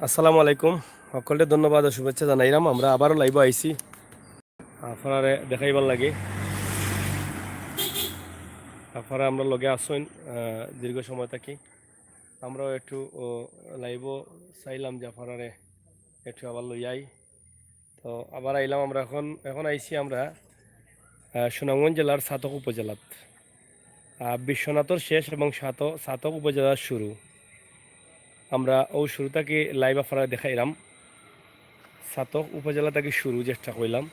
আসসালামু আলাইকুম। সকলকে ধন্যবাদ ও শুভেচ্ছা জানাইলাম। আমরা আবারও লাইভ আইছি আপনারা দেখাইবার লাগে। আপনারা আমরা লগে আসুন দীর্ঘ সময় থাকি। আমরাও একটু লাইভও চাইলাম যে আপনারা একটু আবার লইয়াই। তো আবার আইলাম আমরা এখন আইছি আমরা সুনামগঞ্জ জেলার ছাতক উপজেলাত। বিশ্বনাথর শেষ এবং ছাতক উপজেলার শুরু। আমরা ও শুরু থেকে লাইভ আপনারা দেখাইলাম। ছাতক উপজেলা থেকে শুরু চেষ্টা করলাম।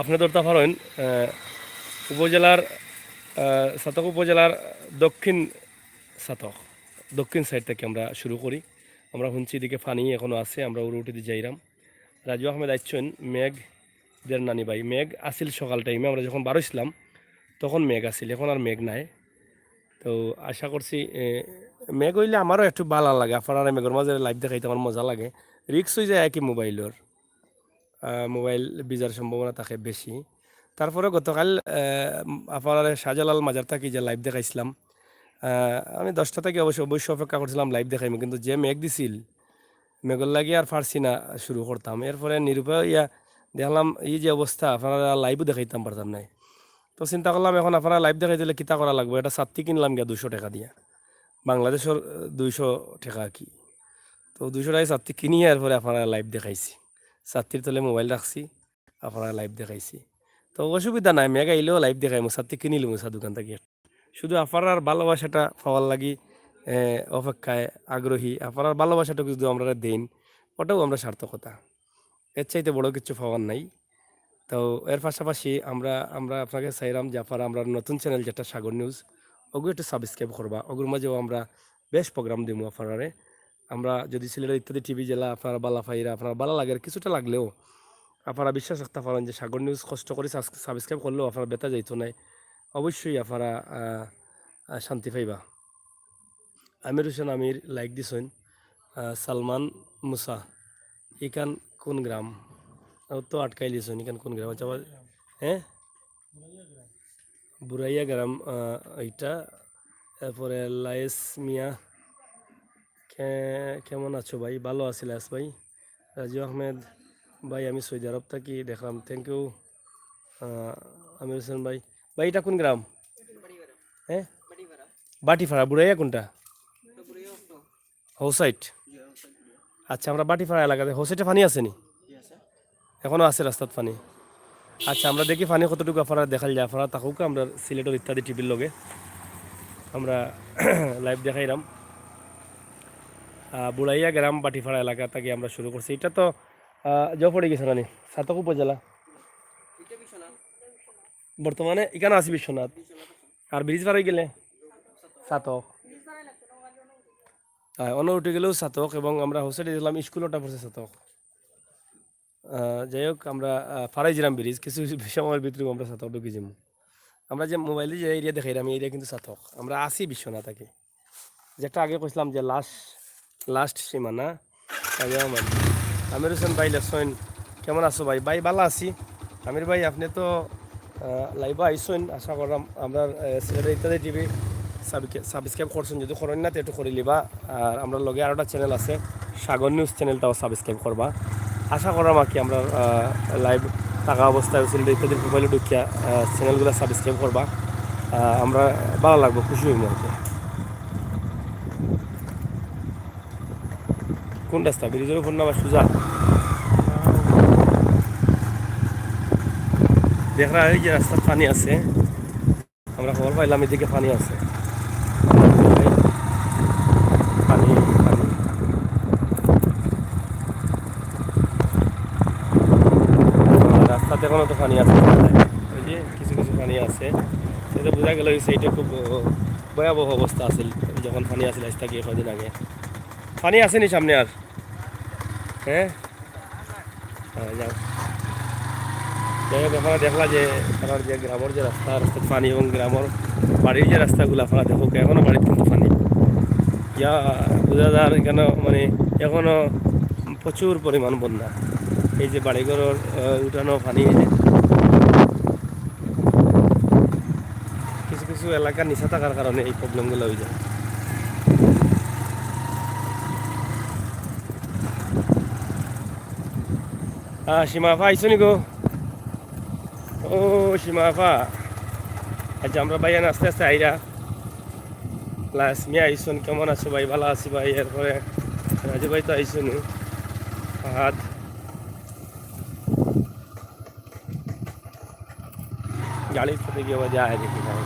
আপনি ধরতে পারেন উপজেলার ছাতক উপজেলার দক্ষিণ ছাতক দক্ষিণ সাইড থেকে আমরা শুরু করি। আমরা শুনছি এদিকে ফানি এখনও আছে, আমরা উঠে যাইলাম। রাজু আহমেদ আইছেন মেঘ দের নানি ভাই। মেঘ আসিল সকাল টাইমে, আমরা যখন বারোইছিলাম তখন মেঘ আসিল, এখন আর মেঘ নাই। তো আশা করছি মেঘ হইলে আমারও একটু ভালো লাগে। আপনারা মেঘের মাঝে লাইভ দেখাইতে আমার মজা লাগে। রিক্স হয়ে যায় একই মোবাইল বিজার সম্ভাবনা থাকে বেশি। তারপরে গতকাল আপনার শাহজালাল মাজার থাকি যে লাইভ দেখাইছিলাম, আমি 10টা থেকে অবশ্যই অপেক্ষা করছিলাম লাইভ দেখাইম, কিন্তু যে মেঘ দিছিল মেঘর লাগিয়ে আর পারছি না শুরু করতাম। এরপরে নিরুপায় দেখলাম এই যে অবস্থা, আপনারা লাইভও দেখাইতাম পারতাম নাই। তো চিন্তা করলাম এখন আপনারা লাইভ দেখাই দিলে কিতা করা লাগবে, এটা ছাত্রী কিনলাম গিয়া 200 টাকা দিয়া, বাংলাদেশের 200 টাকা কি। তো 200 টাকা ছাত্রী কিনিয়ে এরপরে আপনারা লাইভ দেখাইছি। ছাত্রীর তলে মোবাইল রাখছি, আপনারা লাইভ দেখাইছি। তো অসুবিধা নাই, মেঘ আইলেও লাইভ দেখাই ছাত্রী কিনিল মুসা দোকান থেকে। শুধু আপনার ভালোবাসাটা পাওয়ার লাগি অপেক্ষায় আগ্রহী। আপনার ভালোবাসাটাকে যদি আমরা দেন, ওটাও আমরা সার্থকতা। এর চাইতে বড় কিছু পাওয়ার নাই। তো এর পাশাপাশি আমরা আমরা আপনাকে চাইলাম যে আপনারা আমরা নতুন চ্যানেল যেটা সাগর নিউজ, ওগুলো একটু সাবস্ক্রাইব করবা। ওগুলোর মাঝেও আমরা বেশ প্রোগ্রাম দিব আপনারে। আমরা যদি সিলেটের ইত্যাদি টিভি জেলা আপনারা বালা ফাইরা আপনার বালা লাগে, কিছুটা লাগলেও আপনারা বিশ্বাস রাখতে পারেন যে সাগর নিউজ কষ্ট করে সাবস্ক্রাইব করলেও আপনারা বেতা যাইতো নাই। অবশ্যই আপনারা শান্তি পাইবা। আমির হোসেন আমির লাইক দিছেন। সালমান মুসা ইকান কোন গ্রাম? ও তো আটকাই দিয়েছেন, ইকান কোন গ্রাম? আচ্ছা, হ্যাঁ, বুড়াইয়া গ্রাম এইটা। তারপরে লায়েস মিয়া, কেমন আছো ভাই? ভালো আছি লায়েস ভাই। রাজু আহমেদ ভাই, আমি সৌদি আরব থাকি দেখলাম, থ্যাংক ইউ। আমির হোসেন ভাই, ভাই এটা কোন গ্রাম? হ্যাঁ, বাটিপাড়া। বুড়াইয়া কোনটা? হোসাইট। আচ্ছা, আমরা বাটিপাড়া এলাকাতে। হোসাইটে পানি আসেনি? এখনও আছে রাস্তাত পানি? আচ্ছা, আমরা দেখি পানি কতটুকু আপনারা দেখাল যায়। আপনারা থাকুক, আমরা সিলেটের ইত্যাদি টিভির লগে আমরা লাইভ দেখাইলাম। বুড়াইয়া গ্রাম বাটিপাড়া এলাকা থেকে আমরা শুরু করছি। এটা তো পড়ে গেছে নানি ছাতক উপজেলা বর্তমানে। এখানে আছি বিশ্বনাথ, আর ব্রিজ পার হয়ে গেলে ছাতক। অন্য উঠে গেলেও ছাতক, এবং আমরা হোস্টেলে দিলাম স্কুলটা পড়ছে ছাতক। যাই হোক, আমরা ফারাই জিরাম ব্রিজ কিছু সময়ের ভিতরে আমরা ছাতক ঢুকে যাবো। আমরা যে মোবাইলে যে এরিয়া দেখাইলাম এই এরিয়া কিন্তু ছাতক। আমরা আসি বিশ্বনাথ থাকি, যেটা আগে কইছিলাম যে লাস্ট সীমানা। আমির হোসেন ভাই লেখছেন, কেমন আছো ভাই? ভাই ভালো আছি। আমির ভাই, আপনি তো লাইভ আইসেন, আশা করলাম আমরা সিলেটের ইত্যাদি টিভি সাবস্ক্রাইব করছেন। যদি করেন না তো একটু করে লিবা। আর আমরা লগে আরোটা চ্যানেল আছে সাগর নিউজ, চ্যানেলটাও সাবস্ক্রাইব করবা। আশা করলাম আর কি আমরা লাইভ থাকা অবস্থায় সিলেটের ইত্যাদি মোবাইলে ঢুকিয়া চ্যানেলগুলো সাবস্ক্রাইব করবা। আমরা ভালো লাগবো, খুশি হইব আর কি। কোন রাস্তা? ব্রিজের উপর না আবার সোজা? দেখা এই যে রাস্তার পানি আছে, আমরা খবর পাইলাম এদিকে পানি আছে। পানি পানি রাস্তাতে এখনো তো পানি আছে, ওই যে কিছু কিছু পানি আছে। সেটা বোঝা গেল এই সাইডে খুব ভয়াবহ অবস্থা আছে যখন পানি আসলে আজ থেকে কদিন আগে। পানি আসেনি সামনে আর? হ্যাঁ, হ্যাঁ, যাও। যাই হোক, আপনারা দেখলা যে আপনার যে গ্রামের যে রাস্তার পানি এবং গ্রামের বাড়ির যে রাস্তাগুলো আপনারা দেখো এখনো বাড়ির কিন্তু পানি। ইয়া বোঝা যায় এখানে, মানে এখনো প্রচুর পরিমাণ বন্যা। এই যে বাড়িঘরের উঠানো পানি, কিছু কিছু এলাকার নিচা থাকার কারণে এই প্রবলেমগুলো হয়ে যায়। সীমা আপা আইসো নি গো? ও সীমা আপা, আচ্ছা আমরা ভাই আস্তে আস্তে আইরা প্লাস মিয়া আইসুন, কেমন আছো ভাই? ভালো আছি ভাই। এরপরে রাজু ভাই তো আইসুন, ফাহাদ, গাড়ির সাথে গিয়ে আবার যায় দেখি ভাই।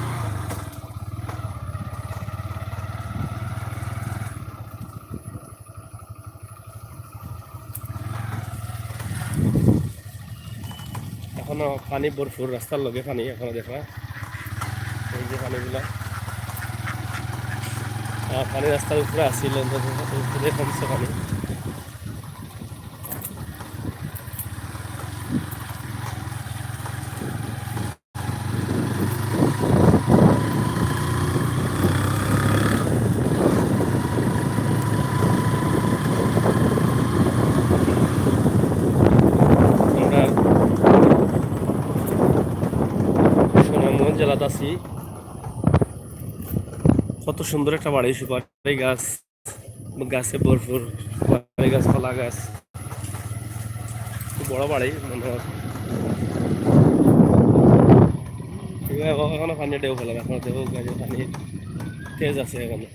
এখনো পানি ভরপুর, রাস্তার লগে পানি এখনো দেখা, এই যে পানিগুলা পানি রাস্তার উপরে আসছিল, উপরে কমছে পানি। আমরা সুনামগঞ্জ জেলাতে আছি। কত সুন্দর একটা বাড়ি, সুপারি গাছ, গাছে ভরপুর, সুপারি গাছ, কলা গাছ, খুব বড় বাড়ি মনে হয়। এখনো পানি ঢেউ ফেলে, এখনো ঢেউ গাড়ি পানি তেজ আছে এখানে।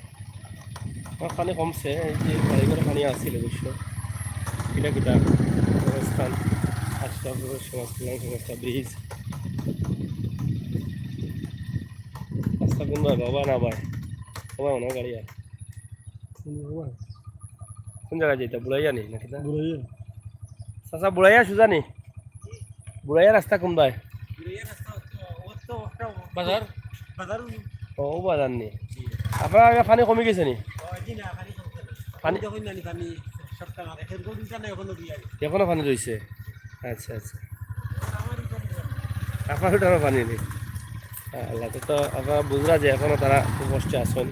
পানি কমছে, এই যে বাড়ি করে পানি আসছিল অবশ্য। কিটা কিটা অবস্থান, আশরাফুর সমাজ কল্যাণ সংস্থা, ব্রিজ, রাস্তা কোন ভাই বাবা না ভাই? বাবা না গাড়ি আর কোন জায়গায় যেতে? বুড়াইয়া নি নাকি? চাচা বুড়াইয়া সুজানি, বুড়াইয়া রাস্তা কোন ভাই? বাজার বাজার ও বাজার নি। আপনার পানি কমে গেছে নি? পানি যখন জানি পানি সপ্তাহ এখন কোন দিন না এখনো দিয়ে এখনো পানি রয়েছে? আচ্ছা আচ্ছা, আপনার ওটারও পানি নেই? আল্লাহ, তো আপনারা বুঝরা যে এখনো তারা খুব কষ্টে আসেন,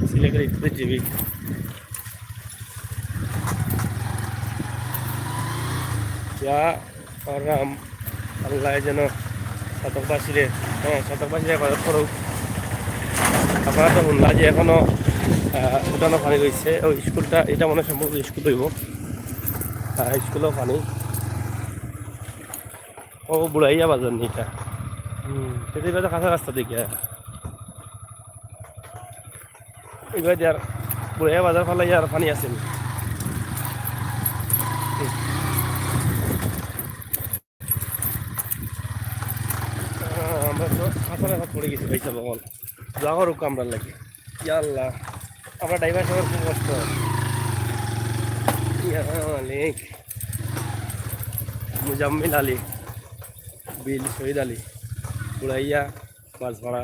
সিলেটের ইত্যাদি জীবিক। যা করলাম আল্লাহ যেন শতকবাসীরে, শতকবাসীরে কথা করুক। আপনারা তো শুনলা যে এখনো উঠানো পানি রয়েছে। ওই স্কুলটা, এটা মনে সম্ভব স্কুল হইব, স্কুলেও পানি। ও বুড়াইয়া বাজার নি এটা? সেটাই বাজার কাঁচা রাস্তা দিকে এবার আর বুড়াইয়া বাজার ফালাই আর পানি আসেন। আমরা তো কাঁচা রাস্তা পড়ে গেছি ভাই সব, বল যা করুক আমরা লাগে। ইয়া আল্লাহ, আমরা ড্রাইভার সবার খুব কষ্ট। ইয়া মালিক, মুজাম্মিল আলী, বিল শহীদ আলী, বুড়াইয়া মাছভাড়া।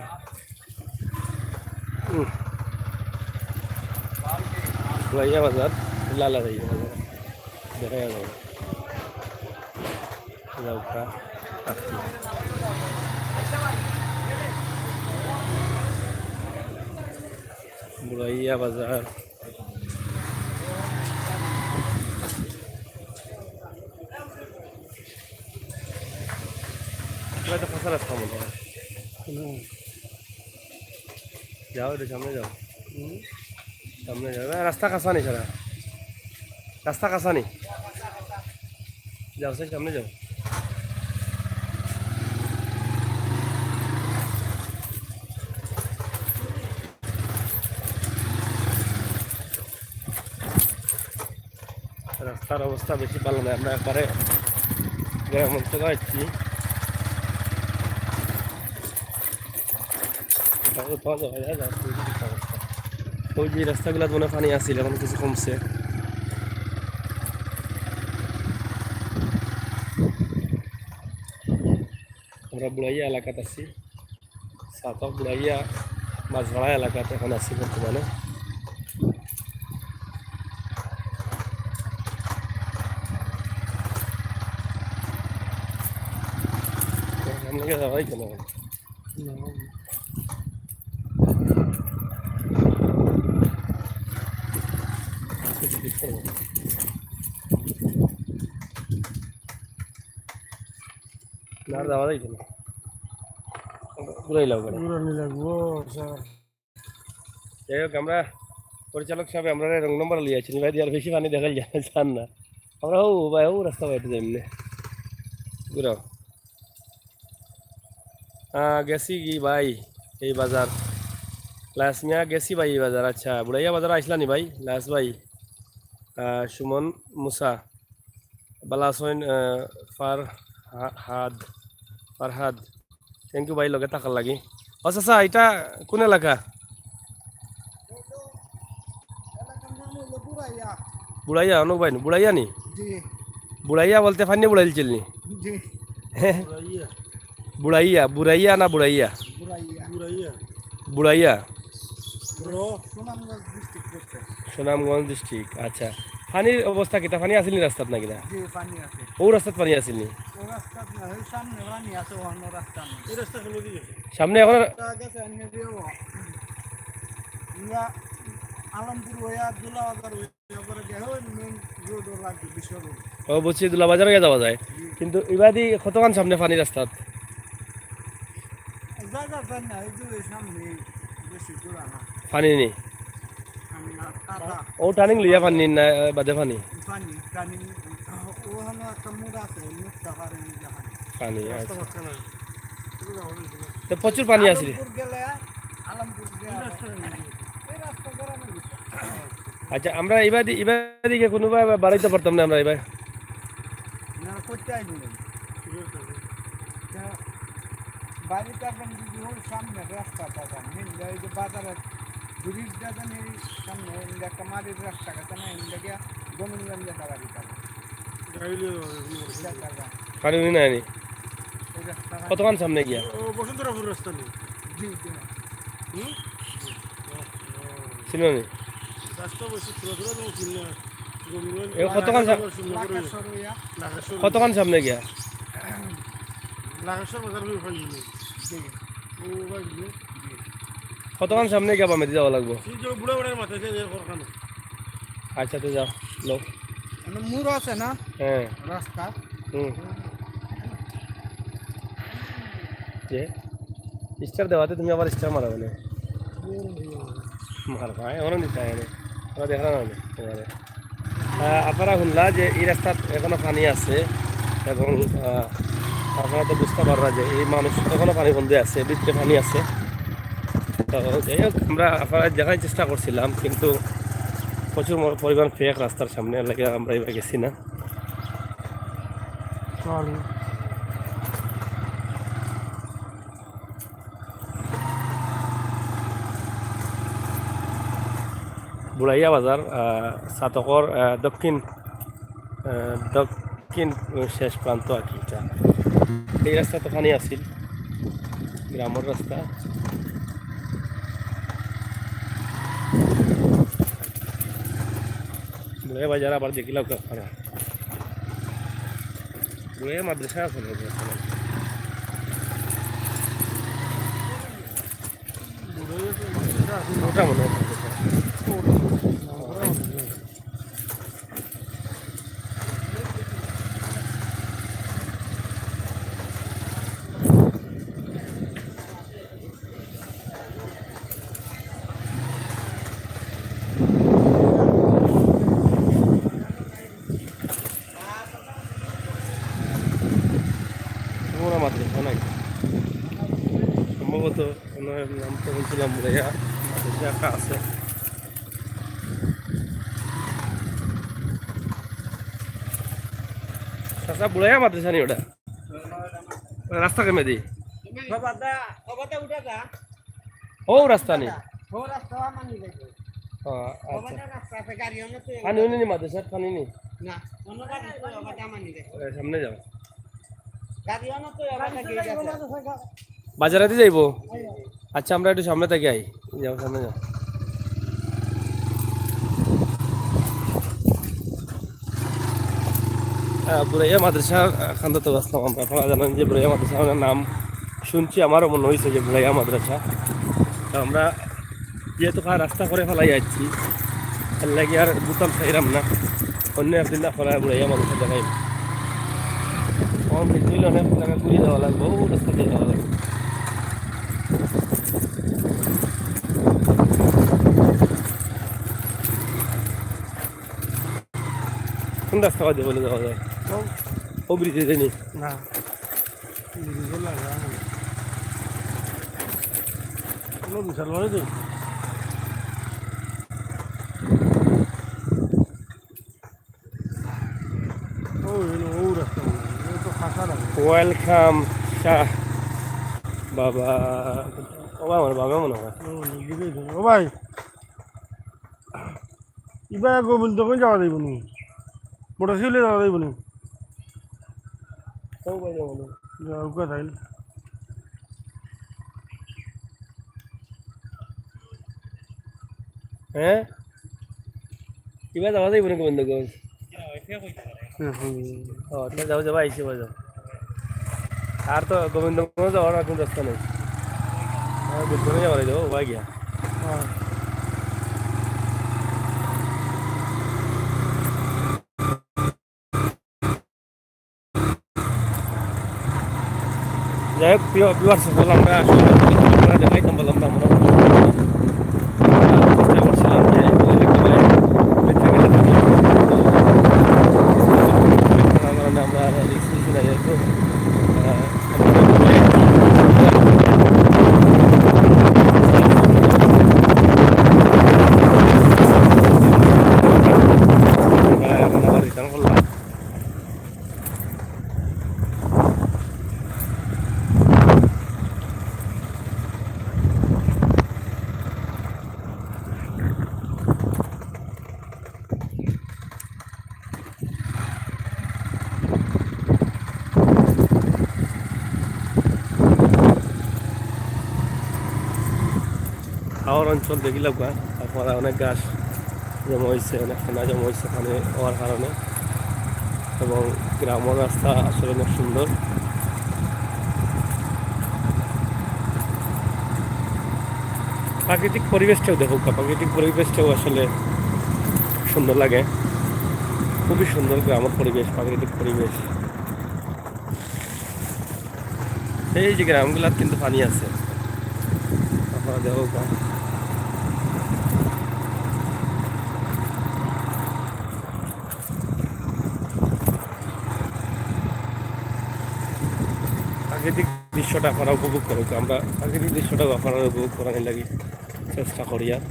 বুড়াইয়া বাজার, লালা যাইয়া বাজার দেখা যাবে যাওকা আসছি। বুড়াইয়া বাজার, তো কাঁচা রাস্তা মনে হয়। যাও একটু সামনে যাও, সামনে যাও, রাস্তা কাঁচা নেই সারা, রাস্তা কাঁচা নেই, যাও সে সামনে যাও। রাস্তার অবস্থা বেশি ভালো নয়, আমরা একবারে গ্রাম অঞ্চলে আসছি। ওই যে রাস্তাগুলো মনে পানি আসছিল, এখন কিছু কমছে। আমরা বুড়াইয়া এলাকাতে আছি, সাতক বুড়াইয়া মাছভাড়া এলাকাতে এখন আছি বর্তমানে। আপনাকে যাওয়াই কেন? না যাওয়া যাই কেন? ঘুরাই লাও কেন? যাই হোক, আমরা পরিচালক সাহেব আমরা রং নম্বর লিয়ে আছি ভাই, আর বেশি পানি দেখা যায় চান না আমরা। ও ভাই ও রাস্তা বাইতে যাই ঘুরাও। গেছি কি ভাই এই বাজার, লাস মিয়া গেছি ভাই এই বাজার। আচ্ছা বুড়াইয়া বাজার আইসলানি ভাই লাস ভাই। সুমন মুসা বালাসইন ফারহাদ ফারহাদ থ্যাংক ইউ ভাই লগে থাকার লাগি। আচ্ছা এটা কোন এলাকা? বুড়াইয়া অনুক ভাই বুড়াইয়া নি? জি বুড়াইয়া বলতে ফানি বুড়াইছিল নি? জি বুড়াইয়া বুড়াইয়া বুড়াইয়া না বুড়াইয়া? বুড়াইয়া বুড়াইয়া বুড়াইয়া ব্রো সুনামগঞ্জ ডিস্ট্রিক্ট করতে। সুনামগঞ্জ ডিস্ট্রিক্ট। আচ্ছা পানির অবস্থা কিতা? পানি আসেনি রাস্তাত নাকি না? জি পানি আছে। ও রাস্তাত পানি আসেনি? ও রাস্তা না ওই সামনে পানি আছে, অন্য রাস্তা নেই। এই রাস্তা কোন দিকে? সামনে এখন গেছে অন্য দিকে। ইয়া আলমপুর হইয়া দুলাবাজার হইয়া পরে গেছে ওই মেইন রোড লাগবে বিশ্ব রোড। ও বুঝছি দুলা বাজারে যাওয়া যায়, কিন্তু এবারই কতক্ষণ সামনে পানি রাস্তাত? জায়গা পান না এই যে সামনে বেশি দূর না। পানি নেই? আমি না কাটা ও টার্নিং লিয়া পানি না বাদে পানি? পানি পানি ওখানে একটা মুখ আছে, মুখটা পারে নিজে পানি রাস্তা আচ্ছা। পাচ্ছে না। তো প্রচুর পানি আসলে। আলমপুর গেলে আলমপুর গেলে এই রাস্তা গরম হইছে। আচ্ছা আমরা এবাদিকে কোনোভাবে বাড়াইতে পারতাম না আমরা এবার? না করতে আইলেন বাড়িতে আপনার যদি ওর সামনে রাস্তা পাবেন হিন্দা এই যে বাজারের ব্রিজ দাদা এই সামনে হিন্দা একটা মাটির রাস্তা গেছে না, হিন্দা গিয়া জমিনগঞ্জ যেটা বাড়ি পাবে পানি উনি নাই নি? এই রাস্তা কতক্ষণ সামনে গিয়া? বসন্তরাপুর রাস্তা নেই। জি জি ছিল নি? রাস্তা বসে কতক্ষণ কতক্ষণ সামনে গিয়া? কতক্ষণ সামনে গিয়া বামে যাওয়া লাগবো? আচ্ছা তো যাও লো। মুর আছে না হ্যাঁ রাস্তা হুম যে স্টার দেওয়াতে তুমি আবার স্টার মারাবে না? মারবা এমন দিতে হয় না, ওরা দেখলাম না তোমাদের। আপনারা শুনলা যে এই রাস্তাত এখনো পানি আছে, এবং আপনারা তো বুঝতে পারবা যে এই মানুষ এখনো পানি বন্ধে আছে, ভিতরে পানি আছে। তো যাই হোক আমরা আপনারা দেখার চেষ্টা করছিলাম, কিন্তু প্রচুর পরিমাণ ফেক রাস্তার সামনে লাগে আমরা এবার গেছি না। বুড়াইয়া বাজার সাতকর দক্ষিণ দক্ষিণ শেষ প্রান্ত আর কি। এটা এই রাস্তা তো পানি আছিল, গ্রামের রাস্তা। বুড়াইয়া বাজার আবার দেখিলাম আপনারা বুড়াইয়া মাদ্রাসা আছে নাকি? ওটা মনে হয় মাদ্রাসা। ওরা মাদ্রাসা নাই সম্ভবত, নাম তো বলছিলাম বুড়াইয়া মাদ্রাসা একটা আছে। চাচা বুড়াইয়া মাদ্রাসা নি ওটা? রাস্তা কেমে দি? ও রাস্তা নি? আচ্ছা পানি উনি নি মাদ্রাসার পানি নি? সামনে যাও বাজারে দিয়ে যাইবো। আচ্ছা আমরা একটু সামনে থেকে আই, যাও সামনে যাও। বুড়াইয়া মাদ্রাসা খান্দাতে আসলাম আমরা। আপনারা জানেন যে বুড়াইয়া মাদ্রাসা নাম শুনছি, আমারও মনে হয়েছে যে বুড়াইয়া মাদ্রাসা। তো আমরা যেহেতু রাস্তা করে ফেলাই যাচ্ছি, এর লাগে আর বুতাম চাইলাম না, অন্য একদিন আপনারা বুড়াইয়া মাদ্রাসা দেখাই। অনেক জায়গা ঘুরে যাওয়া লাগবে, ও রাস্তা দিয়ে যাওয়া লাগবে। কোন রাস্তা দিয়ে বলে যাওয়া যায়? ও ও ব্রিজে যায়নি না ব্রিজে লাগা কোনো বিশাল বড় তো ও ও রাস্তা ও তো খাসা লাগে ওয়েলকাম শাহ বাবা আমার বাবা মনে হয় ও ভাই এবার গোবিন্দকে যাওয়া যাইব নি মোটরসাইকেলে যাওয়া যাইব নি যাওয়ার কথা তাই হ্যাঁ কিবা যাওয়া যাইব না গোবিন্দগঞ্জ যাও যাবা আইসে বাজাও আর তো গোবিন্দগঞ্জ যাওয়ার আর কোন রাস্তা নেই বুদ্ধনে যাওয়া যাবো ওবা গিয়া হ্যাঁ যাই হোক প্রিয় ভিউয়ার্স বললাম আমরা আসলে আমরা দেখাইতাম বললাম না আমরা চেষ্টা করছিলাম যে একেবারে ভিতরে গেলে কারণে আমরা রিক্স নিচ্ছি না যেহেতু আবার রিটার্ন করলাম খাওয়ার অঞ্চল দেখিলাম গা তারপরে অনেক গাছ জমা হয়েছে অনেক ফেনা জমা হয়েছে ওখানে হওয়ার কারণে এবং গ্রাম্য রাস্তা আসলে অনেক সুন্দর প্রাকৃতিক পরিবেশটাও দেখো প্রাকৃতিক পরিবেশটাও আসলে সুন্দর লাগে খুবই সুন্দর গ্রামের পরিবেশ প্রাকৃতিক পরিবেশ এই যে গ্রামগুলার কিন্তু পানি আছে আপনারা দেখো প্রাকৃতিক দৃশ্যটা আপনারা উপভোগ করুক আমরা প্রাকৃতিক দৃশ্যটা আপনারা উপভোগ করার লাগি চেষ্টা করি আর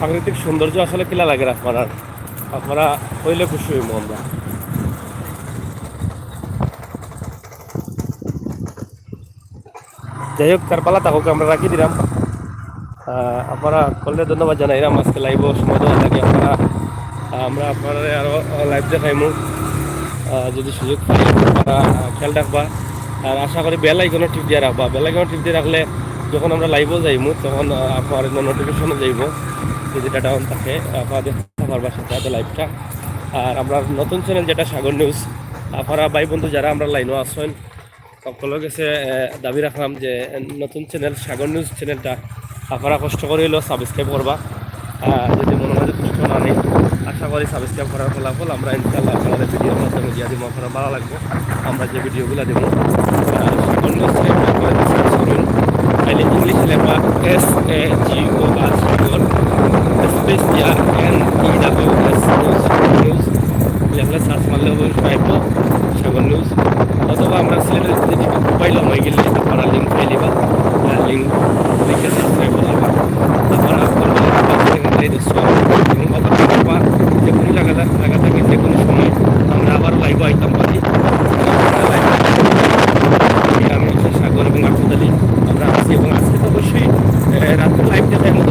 প্রাকৃতিক সৌন্দর্য আসলে কিলা লাগে আপনারা আপনারা হইলে খুশি হইব আমরা যাই হোক কারপালা তাহলে আমরা রাখি দিলাম আপনারা করলে ধন্যবাদ জানাইলাম আজকে লাইভ সময় দেওয়া লাগে আপনারা আমরা আপনারা আরও লাইভ দেখাইমু যদি সুযোগ পাই আপনারা খেয়াল রাখবা আর আশা করি বেল আইকনও টিপ দিয়ে রাখবা বেল আইকনও টিপ দিয়ে রাখলে যখন আমরা লাইভও যাইমু তখন আপনার নোটিফিকেশনও যাইব যদি ডাটা অন থাকে আপনারা দেখতে পারবা সাথে লাইভটা আর আমরা নতুন চ্যানেল যেটা সাগর নিউজ আপনারা ভাই বন্ধু যারা আমরা লাইনও আসেন সকলের কাছে দাবি রাখলাম যে নতুন চ্যানেল সাগর নিউজ চ্যানেলটা আপনারা কষ্ট করে হলেও সাবস্ক্রাইব করবা যদি মনে হয় কষ্ট না নেই আশা করি সাবস্ক্রাইব করার ফলাফল আমরা ইনশাআল্লাহ আপনাদের ভিডিওর মাধ্যমে দিয়ে দিব আপনারা ভালো লাগবে আমরা যে ভিডিওগুলো দেবো সাগর নিউজ চ্যানেলটা করে সার্চ করুন তাহলে ইংলিশ লেখা SAGOR সাগর স্পেস দিয়া NEWS নিউজ লেখলে সার্চ মারলে পাইব সাগর নিউজ অথবা আমরা সিলেটের যদি পাইলাম হয়ে গেলে আপনারা লিঙ্ক পাই লিবা লিঙ্ক লিখে সাবস্ক্রাইব করবা আপনারা যে কোনো জায়গা থেকে যে কোনো সময় আমরা আবার লাইভ আইতাম পারি আমি হচ্ছে সাগর এবং আফুদ আলী আমরা আছি এবং আজকে তো অবশ্যই রাত্রে লাইভ দেখার মতো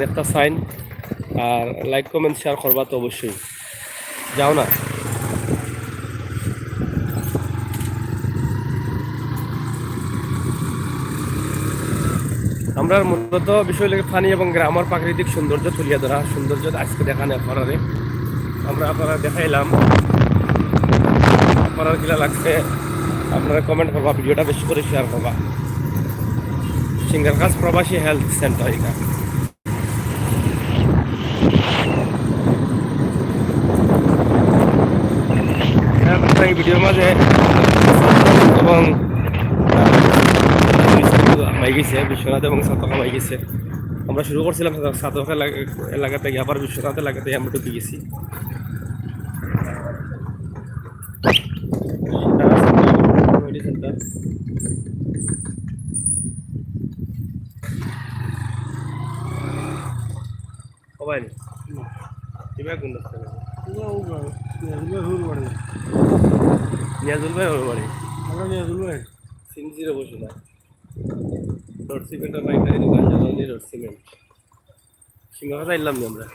একটা সাইন। আর লাইক কমেন্ট শেয়ার করবা তো অবশ্যই, যাও না। আমরা মূলত বিষয় লাগে পানি এবং গ্রামের প্রাকৃতিক সৌন্দর্য তুলিয়া ধরা, সৌন্দর্য আজকে দেখানো আপনারে আমরা আপনারা দেখাইলাম। আপনার কিলা লাগছে আপনারা কমেন্ট করবা, ভিডিওটা বেশি করে শেয়ার করবা। সিঙ্গারকাজ প্রবাসী হেলথ সেন্টার এটা। এই ভিডিওর মাঝে এবং হামাই গেছে বিশ্বনাথ এবং সাতক হামাই গেছে। আমরা শুরু করছিলাম সাতক এলাকা থেকে, আবার বিশ্বনাথ এলাকা থেকে আমরা ঢুকে গেছি। সবাই কিবা কোন নিয়াজুল ভাই ওর বাড়ি আমরা নিয়ে আসবো সিনজিরে বসে না রোড সিমেন্টের পাইকারি দোকান জ্বালানি রোড সিমেন্ট সিংহ কথা এলাম আমরা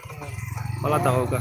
পালা তাহকা।